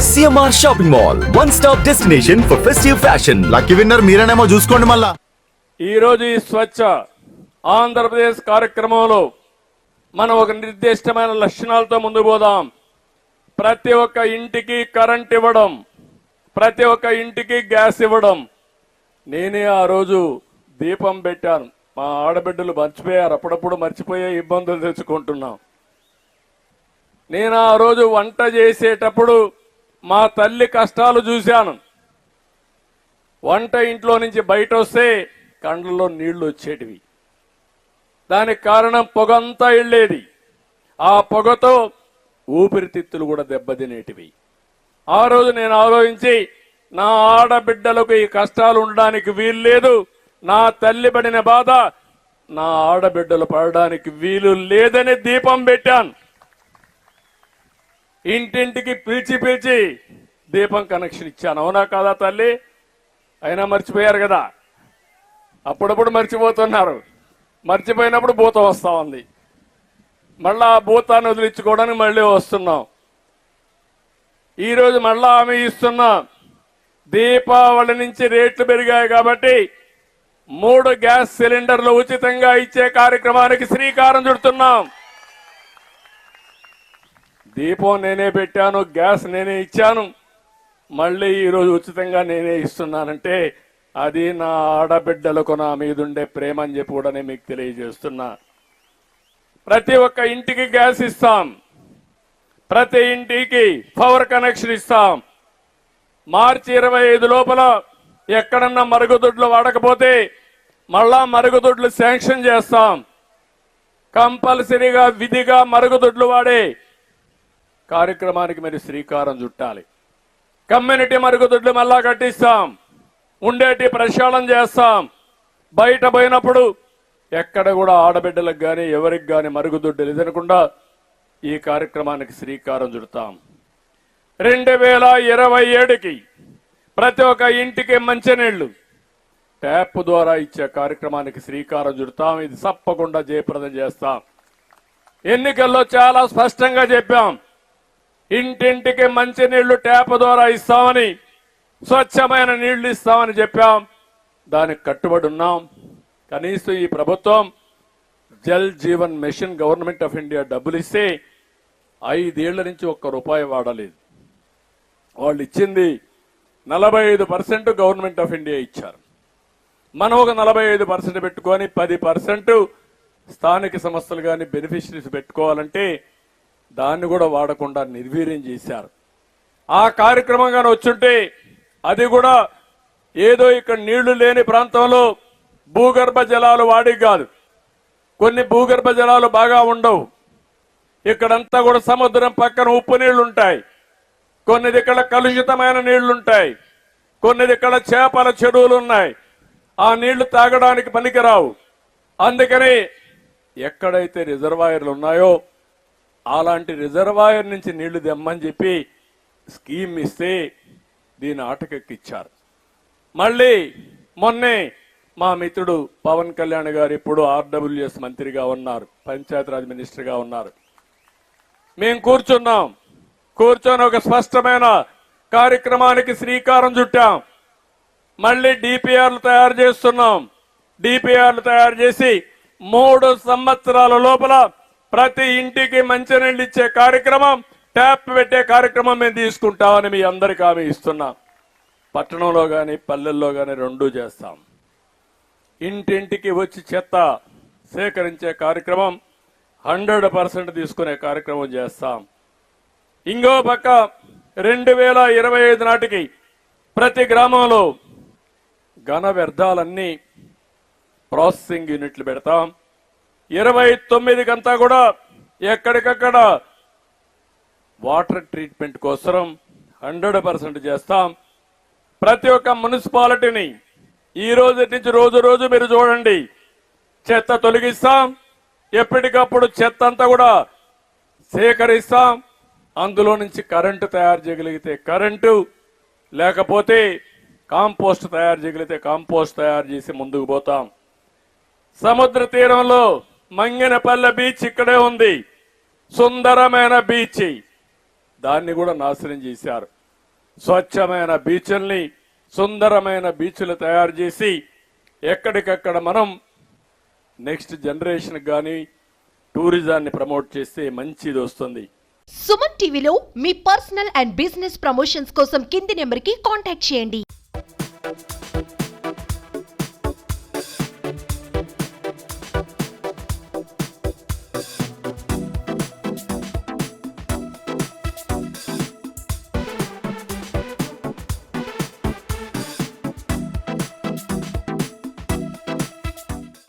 CMR shopping mall, one stop destination for festive fashion. Lucky winner మీరేనేమో చూసుకోండి. మళ్ళా ఈ రోజు ఈ స్వచ్ఛ ఆంధ్రప్రదేశ్ కార్యక్రమంలో మనం ఒక నిర్దిష్టమైన లక్షణాలతో ముందుకు పోదాం. ప్రతి ఒక్క ఇంటికి కరెంట్ ఇవ్వడం, ప్రతి ఒక్క ఇంటికి గ్యాస్ ఇవ్వడం. నేనే ఆ రోజు దీపం పెట్టాను. మా ఆడబిడ్డలు మర్చిపోయారు, అప్పుడప్పుడు మర్చిపోయే ఇబ్బందులు తెచ్చుకుంటున్నాం. నేను ఆ రోజు వంట చేసేటప్పుడు మా తల్లి కష్టాలు చూశాను. వంట ఇంట్లో నుంచి బయట వస్తే కండ్లలో నీళ్లు వచ్చేటివి. దానికి కారణం పొగంతా వెళ్ళేది. ఆ పొగతో ఊపిరితిత్తులు కూడా దెబ్బతినేటివి. ఆ రోజు నేను ఆలోచించి, నా ఆడబిడ్డలకు ఈ కష్టాలు ఉండడానికి వీలు లేదు, నా తల్లి పడిన బాధ నా ఆడబిడ్డలు పడడానికి వీలు లేదని దీపం పెట్టాను. ఇంటింటికి పిలిచి పిలిచి దీపం కనెక్షన్ ఇచ్చాను. అవునా కాదా తల్లి? అయినా మర్చిపోయారు కదా. అప్పుడప్పుడు మర్చిపోతున్నారు. మర్చిపోయినప్పుడు భూతం వస్తా ఉంది. మళ్ళా ఆ భూతాన్ని వదిలించుకోవడానికి మళ్ళీ వస్తున్నాం. ఈరోజు మళ్ళా హామీ ఇస్తున్నాం. దీపావళి నుంచి రేట్లు పెరిగాయి కాబట్టి 3 గ్యాస్ సిలిండర్లు ఉచితంగా ఇచ్చే కార్యక్రమానికి శ్రీకారం చుడుతున్నాం. దీపం నేనే పెట్టాను, గ్యాస్ నేనే ఇచ్చాను, మళ్ళీ ఈరోజు ఉచితంగా నేనే ఇస్తున్నానంటే అది నా ఆడబిడ్డలకు నా మీదుండే ప్రేమ అని చెప్పి కూడా నేను మీకు తెలియజేస్తున్నా. ప్రతి ఒక్క ఇంటికి గ్యాస్ ఇస్తాం, ప్రతి ఇంటికి పవర్ కనెక్షన్ ఇస్తాం. మార్చి 25 లోపల ఎక్కడన్నా మరుగుదొడ్లు వాడకపోతే మళ్ళా మరుగుదొడ్లు శాంక్షన్ చేస్తాం. కంపల్సరీగా విధిగా మరుగుదొడ్లు వాడే కార్యక్రమానికి మీరు శ్రీకారం చుట్టాలి. కమ్యూనిటీ మరుగుదొడ్లు మళ్ళా కట్టిస్తాం, ఉండేటి ప్రక్షాళన చేస్తాం. బయట పోయినప్పుడు ఎక్కడ కూడా ఆడబిడ్డలకు కానీ ఎవరికి కానీ మరుగుదొడ్లు ఎదనకుండా ఈ కార్యక్రమానికి శ్రీకారం చుడతాం. 2027కి ప్రతి ఒక్క ఇంటికి మంచినీళ్లు ట్యాప్ ద్వారా ఇచ్చే కార్యక్రమానికి శ్రీకారం చుడతాం. ఇది తప్పకుండా జయప్రదం చేస్తాం. ఎన్నికల్లో చాలా స్పష్టంగా చెప్పాం, ఇంటింటికి మంచినీళ్లు ట్యాప్ ద్వారా ఇస్తామని, స్వచ్ఛమైన నీళ్లు ఇస్తామని చెప్పాం. దానికి కట్టుబడి ఉన్నాం. కనీసం ఈ ప్రభుత్వం Jal Jeevan mission government of India డబ్బులు ఇస్తే 5 ఏళ్ల నుంచి ₹1 వాడలేదు. వాళ్ళు ఇచ్చింది 45% గవర్నమెంట్ ఆఫ్ ఇండియా ఇచ్చారు. మనం ఒక 45% పెట్టుకొని 10% స్థానిక సంస్థలు కానీ బెనిఫిషరీస్ పెట్టుకోవాలంటే దాన్ని కూడా వాడకుండా నిర్వీర్యం చేశారు. ఆ కార్యక్రమం కానీ వచ్చుంటే అది కూడా ఏదో ఇక్కడ నీళ్లు లేని ప్రాంతంలో భూగర్భ జలాలు వాడి కాదు. కొన్ని భూగర్భ జలాలు బాగా ఉండవు. ఇక్కడంతా కూడా సముద్రం పక్కన ఉప్పు నీళ్లు ఉంటాయి, కొన్ని ఇక్కడ కలుషితమైన నీళ్లుంటాయి, కొన్ని ఇక్కడ చేపల చెరువులు ఉన్నాయి. ఆ నీళ్లు తాగడానికి పనికిరావు. అందుకని ఎక్కడైతే రిజర్వాయర్లు ఉన్నాయో అలాంటి రిజర్వాయర్ నుంచి నీళ్లు తెమ్మని చెప్పి స్కీమ్ ఇస్తే దీని ఆటకెక్కిచ్చారు. మళ్ళీ మొన్నే మా మిత్రుడు పవన్ కళ్యాణ్ గారు ఇప్పుడు ఆర్డబ్ల్యూఎస్ మంత్రిగా ఉన్నారు, పంచాయతీరాజ్ మినిస్టర్గా ఉన్నారు. మేము కూర్చొని ఒక స్పష్టమైన కార్యక్రమానికి శ్రీకారం చుట్టాం. మళ్ళీ డిపిఆర్లు తయారు చేస్తున్నాం. డిపిఆర్లు తయారు చేసి 3 సంవత్సరాల లోపల ప్రతి ఇంటికి మంచినీళ్ళు ఇచ్చే కార్యక్రమం, ట్యాప్ పెట్టే కార్యక్రమం మేము తీసుకుంటామని మీ అందరికీ హామీ ఇస్తున్నాం. పట్టణంలో కానీ పల్లెల్లో కానీ 2 చేస్తాం. ఇంటింటికి వచ్చి చెత్త సేకరించే కార్యక్రమం 100% తీసుకునే కార్యక్రమం చేస్తాం. ఇంకో పక్క 2025 నాటికి ప్రతి గ్రామంలో ఘన వ్యర్థాలన్నీ ప్రాసెసింగ్ యూనిట్లు పెడతాం. 29కంతా కూడా ఎక్కడికక్కడ వాటర్ ట్రీట్మెంట్ కోసం 100% చేస్తాం. ప్రతి ఒక్క మున్సిపాలిటీని ఈ రోజు నుంచి రోజు మీరు చూడండి, చెత్త తొలగిస్తాం. ఎప్పటికప్పుడు చెత్త అంతా కూడా సేకరిస్తాం. అందులో నుంచి కరెంటు తయారు చేయగలిగితే కరెంటు, లేకపోతే కాంపోస్ట్ తయారు చేయగలిగితే కాంపోస్ట్ తయారు చేసి ముందుకు పోతాం. సముద్ర తీరంలో మంగినపల్లె బీచ్ ఇక్కడే ఉంది, సుందరమైన బీచ్. దాన్ని కూడా నాశనం చేశారు. స్వచ్ఛమైన బీచ్ల్ని, సుందరమైన బీచ్లు తయారు చేసి ఎక్కడికక్కడ మనం నెక్స్ట్ జనరేషన్ కానీ టూరిజాన్ని ప్రమోట్ చేస్తే మంచిది వస్తుంది. సుమన్ టీవీలో మీ పర్సనల్ అండ్ బిజినెస్ ప్రమోషన్స్ కోసం కింది నెంబర్కి కాంటాక్ట్ చేయండి.